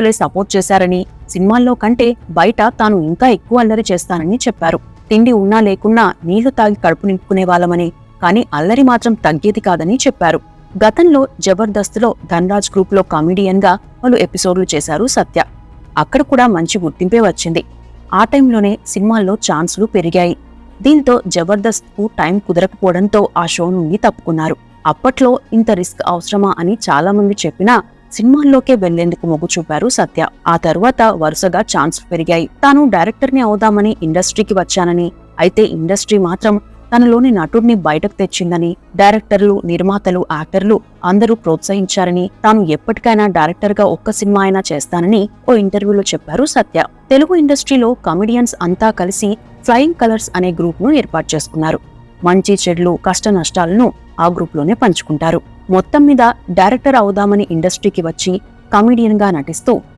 Support చేశారని, సినిమాల్లో కంటే బయట తాను ఇంకా ఎక్కువ అల్లరి చేస్తానని చెప్పారు. తిండి ఉన్నా లేకున్నా నీళ్లు తాగి కడుపు నింపుకునే వాళ్ళమని, కానీ అల్లరి మాత్రం తగ్గేది కాదని చెప్పారు. గతంలో జబర్దస్త్లో ధన్రాజ్ గ్రూప్ లో కామెడియన్ గా పలు ఎపిసోడ్లు చేశారు సత్య. అక్కడ కూడా మంచి గుర్తింపే వచ్చింది. ఆ టైంలోనే సినిమాల్లో ఛాన్సులు పెరిగాయి. దీంతో జబర్దస్త్ కు టైం కుదరకపోవడంతో ఆ షో నుండి తప్పుకున్నారు. అప్పట్లో ఇంత రిస్క్ అవసరమా అని చాలా మంది చెప్పినా సినిమాల్లోకే వెళ్లేందుకు మొగ్గు చూపారు సత్య. ఆ తరువాత వరుసగా ఛాన్స్ పెరిగాయి. తాను డైరెక్టర్ ని అవుదామని ఇండస్ట్రీకి వచ్చానని, అయితే ఇండస్ట్రీ మాత్రం తనలోని నటుడిని బయటకు తెచ్చిందని, డైరెక్టర్లు, నిర్మాతలు, యాక్టర్లు అందరూ ప్రోత్సహించారని, తాను ఎప్పటికైనా డైరెక్టర్ గా ఒక్క సినిమా అయినా చేస్తానని ఓ ఇంటర్వ్యూలో చెప్పారు సత్య. తెలుగు ఇండస్ట్రీలో కామెడియన్స్ అంతా కలిసి ఫ్లయింగ్ కలర్స్ అనే గ్రూప్ ను ఏర్పాటు చేసుకున్నారు. మంచి చెడులు, కష్ట నష్టాలను ఆ గ్రూప్ లోనే పంచుకుంటారు. మొత్తం మీద డైరెక్టర్ అవుదామని ఇండస్ట్రీకి వచ్చి కామెడియన్ గా నటిస్తూ